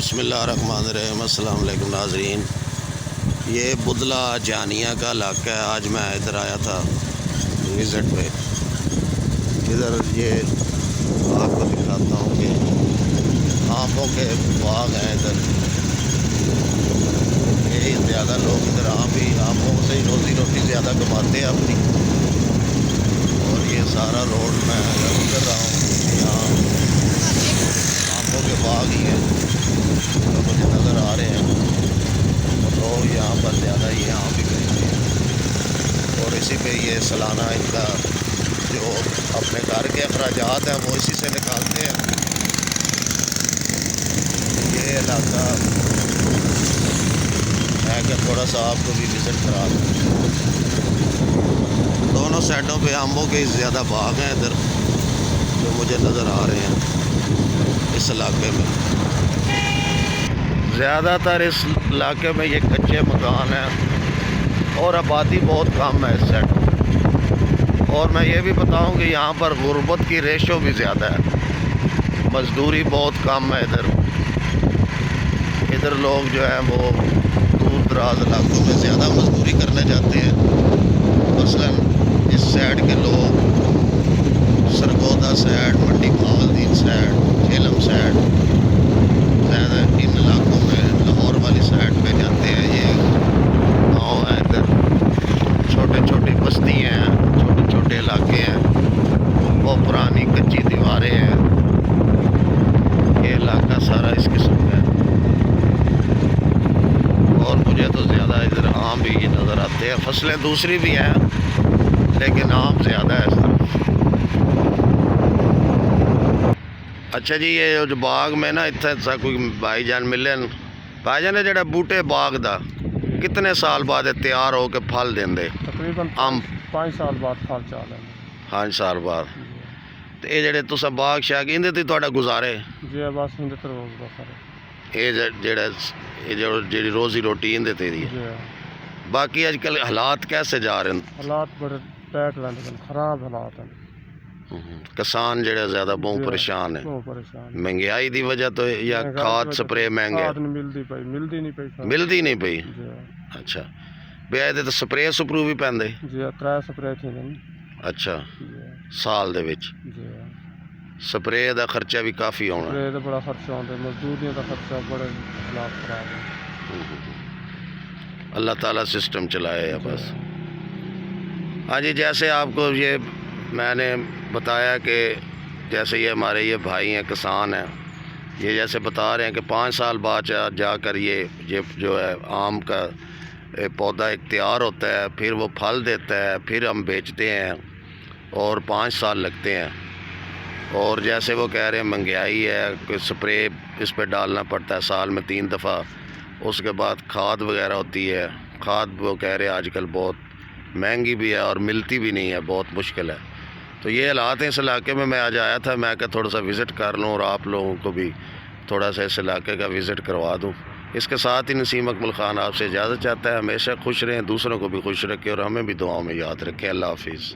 बिस्मिल्लाहिर्रहमानिर्रहीम। अस्सलाम वालेकुम नाज़रीन। ये बुदला जानिया का इलाका है। आज मैं इधर आया था विज़िट पे। इधर ये आपको दिखाता हूँ कि आमों के बाग हैं इधर। यही ज़्यादा लोग इधर आमों से ही रोज़ी रोटी ज़्यादा कमाते हैं अपनी। और ये सारा रोड मैं गुजर रहा हूँ, यहाँ आमों के बाग ही हैं तो मुझे नज़र आ रहे हैं। और लोग यहाँ पर ज़्यादा ये आम भी खरीदते हैं और इसी पे ये सालाना इनका जो अपने घर के अखराजात हैं वो इसी से निकालते हैं। ये इलाका है कि थोड़ा सा आपको भी विज़िट करा दूँ। दोनों साइडों पे आमों के ज़्यादा बाग हैं इधर जो मुझे नज़र आ रहे हैं इस इलाके में। ज़्यादातर इस इलाके में ये कच्चे मकान हैं और आबादी बहुत कम है इस साइड। और मैं ये भी बताऊं कि यहाँ पर गुर्बत की रेशो भी ज़्यादा है, मज़दूरी बहुत कम है इधर लोग जो हैं वो दूर दराज इलाकों में ज़्यादा मज़दूरी करने जाते हैं। मसलन इस साइड के लोग सरगोदा साइड, मंडी बहाउद्दीन साइड, झेलम साइड, ज़्यादा इन इलाकों में लाहौर वाली साइड पे जाते हैं। ये गाँव हैं इधर, छोटे छोटी बस्तियाँ हैं, छोटे छोटे इलाके हैं, वो पुरानी कच्ची दीवारें हैं। ये इलाका सारा इस किस्म का है। और मुझे तो ज़्यादा इधर आम भी नज़र आते हैं। फसलें दूसरी भी हैं लेकिन आम ज़्यादा है इस तरफ। अच्छा जी, ये जो बाग में ना इतना कोई भाईजान मिले, भाईजान है जड़ा बूटे बाग दा कितने साल बाद तैयार हो के फल देंदे? तकरीबन आम 5 साल बाद फल चाल है। 5 साल बाद। तो ये जड़े तुसा बाग शाग इंदे ते तुहाडा गुजारे जी बस इंदे ते रोज बसर ये जेड़ी रोजी रोटी इंदे ते दी है। जी बाकी आजकल हालात कैसे जा रहे हैं? हालात बड़े टाइट रहंदे हैं, खराब हालात हैं। किसान जेड़ा ज़्यादा बहुत परेशान है। बहुत परेशान महंगाई दी वजह तो या खाद स्प्रे महंगे? खाद नहीं मिलदी नहीं पई। मिलदी नहीं पई। जी अच्छा बे तो स्प्रे सुप्रू भी पैंदे? जी 3 स्प्रे थे ने। अच्छा जी साल दे विच जी स्प्रे दा खर्चा भी काफ़ी होना? स्प्रे दा बड़ा खर्चा होंदा, मजदूरियां दा खर्चा, बड़े हालात खराब हैं। अल्लाह ताला सिस्टम चलाए या बस। हाँ जी, जैसे आपको ये मैंने बताया कि जैसे ये हमारे ये भाई हैं, किसान हैं, ये जैसे बता रहे हैं कि 5 साल बाद जाकर ये जो है आम का पौधा एक तैयार होता है, फिर वो फल देता है, फिर हम बेचते हैं और 5 साल लगते हैं। और जैसे वो कह रहे हैं महंगाई है कि स्प्रे इस पर डालना पड़ता है साल में 3 दफ़ा, उसके बाद खाद वगैरह होती है। खाद वो कह रहे हैं आजकल बहुत महंगी भी है और मिलती भी नहीं है, बहुत मुश्किल है। तो ये हालात हैं इस इलाके में। मैं आज आया था, मैं क्या थोड़ा सा विज़िट कर लूँ और आप लोगों को भी थोड़ा सा इस इलाके का विज़िट करवा दूँ। इसके साथ ही नसीम अकमल ख़ान आपसे इजाज़त चाहता है। हमेशा खुश रहें, दूसरों को भी खुश रखें और हमें भी दुआओं में याद रखें। अल्लाह हाफिज़।